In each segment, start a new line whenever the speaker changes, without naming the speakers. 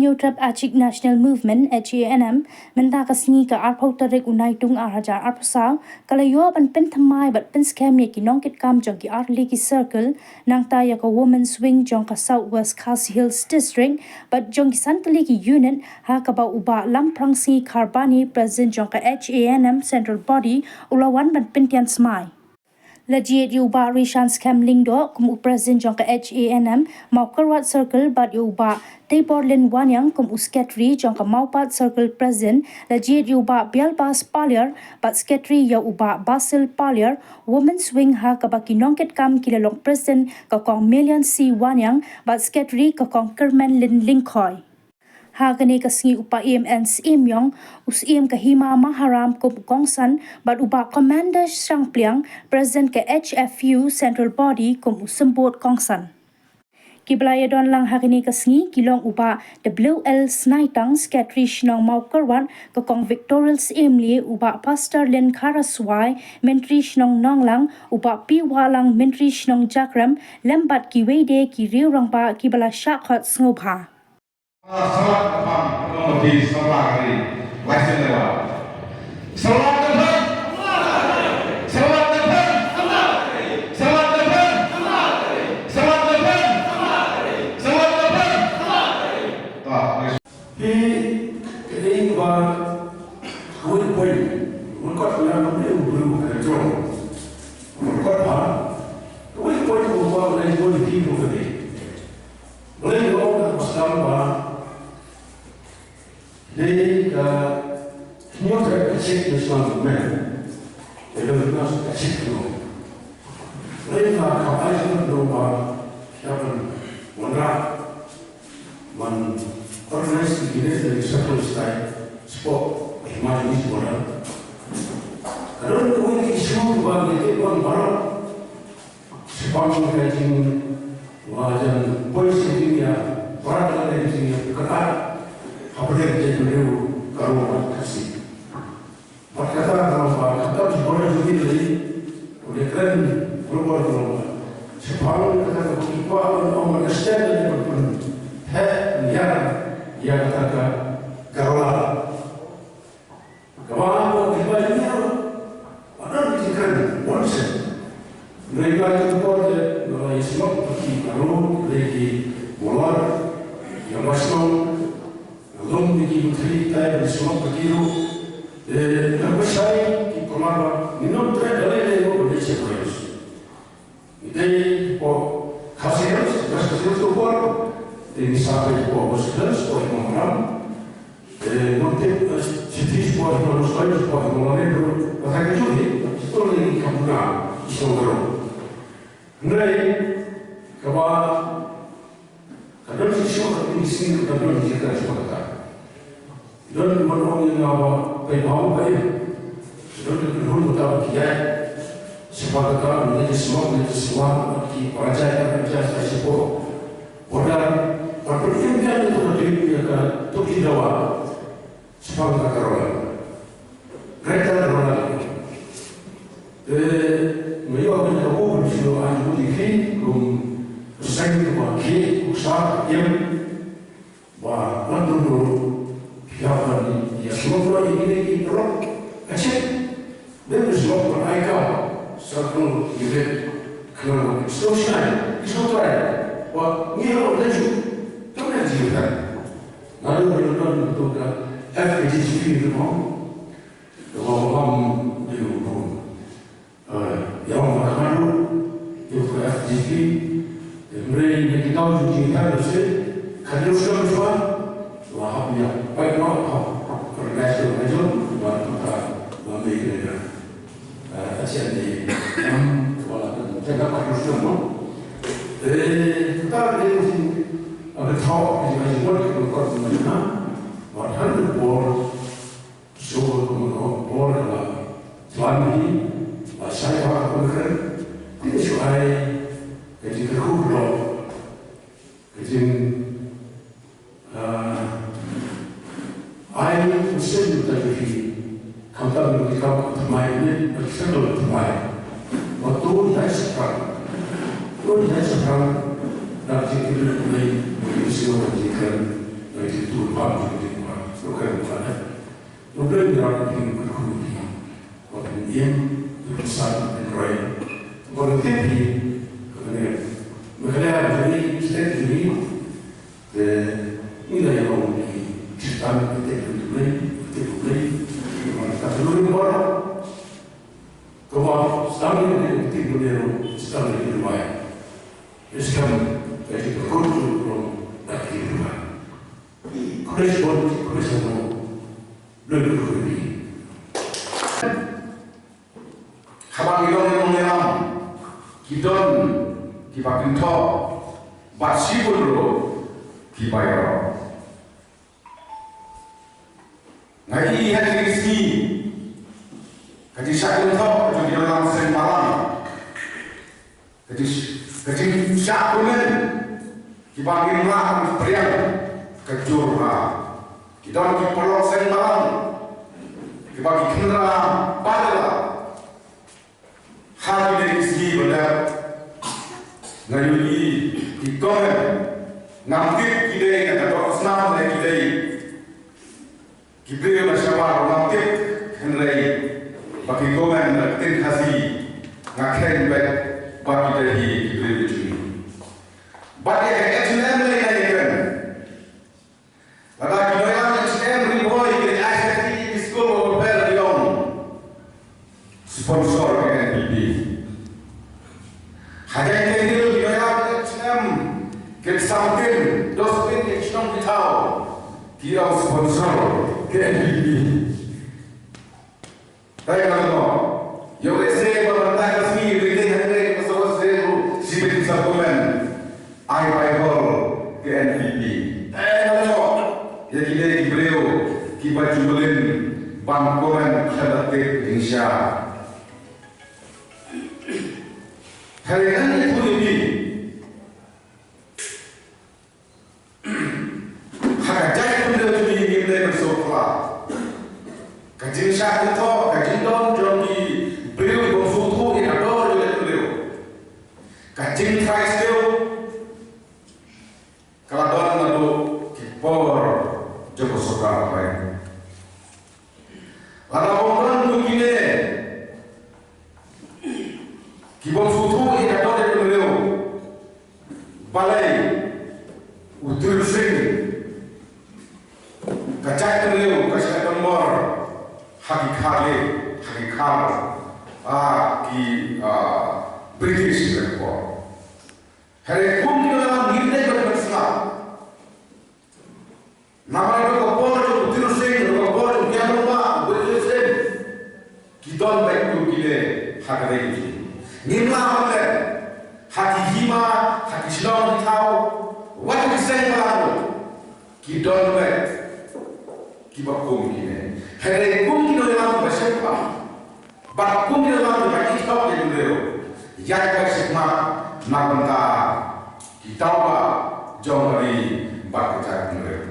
New Trap Achik National Movement HANM menta kasni ka arpau tarik unai tung araja arpasau kalayo ban pen thamai bat pen scam ye kinong kit kam jong ki arli ki circle nang ta ya ka woman swing jong ka Southwest Khasi Hills District but jong ki santali ki unit ha ka ba uba lamprang si Kharbani president jong ka HANM central body ulawan ban pen tian smai Legiat yuba Rishan Scam Lingdo kum present jong ka HANM Maukarwat Circle bat yuba Tabor Lin Wanyang kum usketri jong ka Maupat Circle present legiat yuba Bialbas Palier bat sketri ya uba Basil Palier Women Swing ha ka bakinongket kam kilalong present ka kong Million C Wanyang bat sketri ka kong Kerman Lin Lingkhoy Hagane kasngi upa EMN Imyong usim kahima maharam ko kongsan bat upa Commander Shangpliang present ke HFU Central Body kum usembot kongsan. Kiblaya don lang hagane kasngi kilong upa WL Snaitang Skatrish nong Maukarwan ko kong Victorial Imli upa Pastor Lin Karaswai mentrish nong nonglang upa Piwalang mentrish nong Jakram lembat kiwede ki riurang ba kibala syakhat ngobha.
Salat apam di salat hari laksana dewa salat depan salat depan salat depan salat depan salat depan tak
he kering ba koi koi unkot na namne ubru ka jo unkot ba koi koi ko ba le koi ki ko de boleh yo ka pasal ba Jadi, semua saya kecil Islam men, itu nas kecil tu. Lain lah kalau saya berdoa, siapa mana man organisasi ini dari satu style sport imajinasi semua. Kalau kau ini semua buat itu pun baru sepuluh kali wajan polisi dia para lagi dia ketat. Apa yang jadi beliau kalau kasih. Berkata kalau kata boleh jadi boleh keren berubah. Sebab kata kita orang understand dan berpun. Yang kata kalau kalau kita ini orang dikatakan onsen. Mereka itu boleh kalau Islam pergi kalau lagi bolar yang masuk Belum dikirimkan dari semua begitu. Lepas saya di Komando minum teh dalai lego boleh sekolah. Ini po khasiat, khasiat tu por. Ini sampai po hospital, po imam. Nanti sedih po harus lagi po imam itu. Pasal itu itu lagi kampuna isongro. Nanti kalau kadang sesuatu ini sini kadang kita sesuatu. Dan menurut yang apa pemaham baik, sudah dulu tahu dia sepakat menjadi semua bagi percaya saya sebut. Pada perpindahan itu terdiri dari tujuh dawa sepakat karolan. Mereka karolan. Mereka berlaku di sini anjuran dikit, bersaing bagi usaha yang menurut ya semua ini rock kecil dan semua mereka satu event kalau sosial isolasi wah ni orang laju tak ada jiran lalu berlaku untuk FPGP itu orang di umum yang mahu itu FPGP mereka kita juga harus kerja semua Wahabnya, baik no, pernasional itu baru kita memilih asyik di walaupun jaga pernasional. Kita ada tahu di mana kita berada di mana, walau bor, suhu kemudian bor lah, selama ini saya akan berkerja di sungai, ketika kulo, ketika I consider that if you come down to the top of my head, but similar to my, but those that's a problem, not particularly, you see what you can, itu bantu di mana, bukan mana. Problem yang ingin berkumpul, orang yang berusaha menerai, orang tapi, mereka dari state ini, ini yang orang kita terpilih, mereka terlalu banyak. Kalau setahun ini terpilih, setahun ini lumayan. Sekarang jadi berkumpul orang tak terpilih. Korespon belum berkumpul.
Habang ilong melam, kidon kipakin to, basibul ro kipayo. Ngai hati rizki, kaji syakun to, kaji dalam sering malam, kaji syakunen kipakin lah priang kejur ha, kidon kipolong sering malam, kipaki kendra padela. Hati dari segi benar, ngayui ikomen, ngamtip kidai kata doa senam dari kidai, kibri masyarakat ngamtip henrai, bagi ikomen naktin hasi, ngakhen baik bagi dari kibri bujuni. Bagi HM lagi kan, ada kinoyan HM riboy dari ICT di sekolah berlion, sponsor Hanya ini dia HM kesamkin dospin ekstrom kita kira sponsor KNPB. Tapi kalau yo ese pemerintah resmi berikan hari pesawat seru sibuk supplement iPhone KNPB. Kalau ya kita diberiu kita jualin bangkomen khadmat insya. Hari ini pun ini, hajat pun dah tu ini kita bersolat. Kajian syah itu, kajian don jadi beliau berfoto ini ada oleh beliau. Kajian trais itu, kalau don lalu kipor jauh sokat baik. Lalu orang begini. Kibon futu ini ada dari beliau, balai, utul sing, kacak beliau, kacak nomor, hakikat, ki British rekor. Hari pun dalam diri berbersama. Nama itu kapor, utul sing, kapor, dia rumah, utul sing, kita baik tu kita hakikat ini. Nimla oleh hati hima, hati silong tahu, wajib saya malu. Kidon baik, kibakum kini. Hari kum kini dalam bersiapa, bakum kini dalam berbagai kitab yang beliau. Yang bersiapa nak benda kitab jauh dari baca beliau.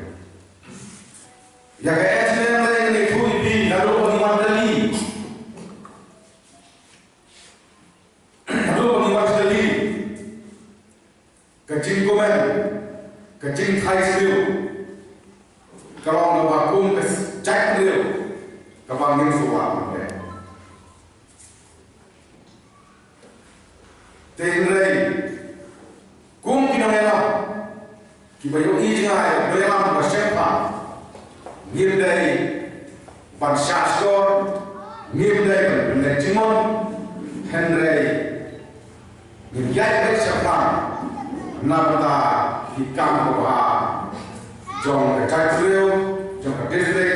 Yang esok yang itu ini lalu pengimat dari. Kecing komen, kecing thai siu, kalau nak kum kecak siu, kabangin suara mana? Tenrai, kum kena melam, kibayu ijnai melam bersiapa, ngirday bansyashkor, ngirday berlejimon, henrai, ngirjai bersiapa. Nabata hikam bahwa jong kecak beliau, jong kedistrik,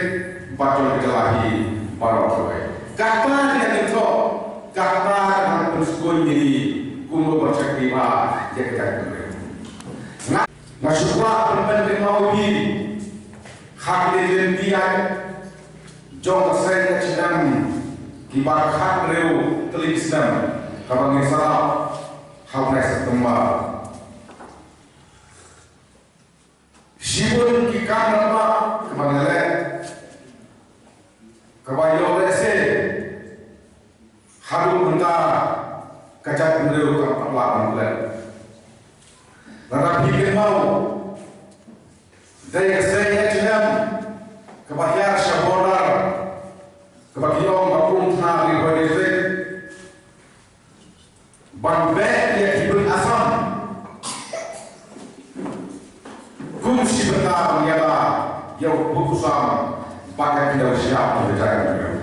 bajong kejelahi para pegawai. Kapan yang itu, kapan yang bersyukur ini, kumul bersyaktiwa yang kecak beliau. Nasyuklah penerima uji, hak dihentikan, jong kesehatan kecilnya, kibar hak beliau telik Islam, kalau misalnya hal mereka kembali. Sibun kikan nama kemana kebayo lese harum benda kacak beliau kapal bulan. Lalu pikir mau Dari saya jenam kebahagiaan syabonar kebahagiaan maupun tanah di bawah Bambek yang diberi asam kumsi bertahan ialah yang berkusam pakai tidak siap berjaya beliau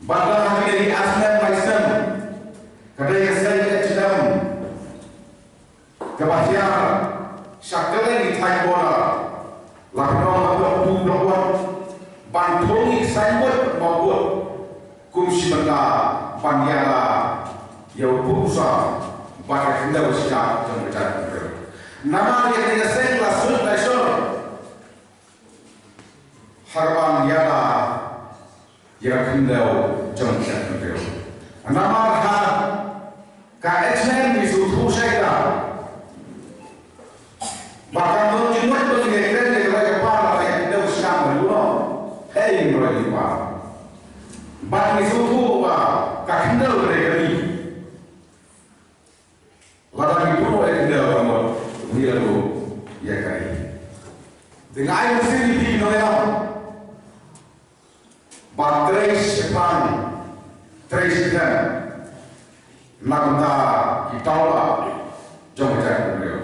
bandar dari asam maisem kedai saya jenam kebahagiaan syakelen di Thaibola laknau maupun bulan bantungi saibut maupun kumsi bertahan Pandiala yang berusaha pakai hendak bersiap dan berjaya. Nama yang tidak sering langsung nasional. Harapan diala yang hendak berjaya berjaya. Nama har KXN di suatu saya. Bahkan menunjukkan pendidikan yang mereka para yang hendak bersiap berjaya. Hei mereka. Bahkan di suatu kakindal mereka ni, ladang itu mereka kindal kamu, dia tu, ya kali. Dengan air mesin di Noel, baterai sepan, trace dan, nak kita kita lah, jom kita beliau.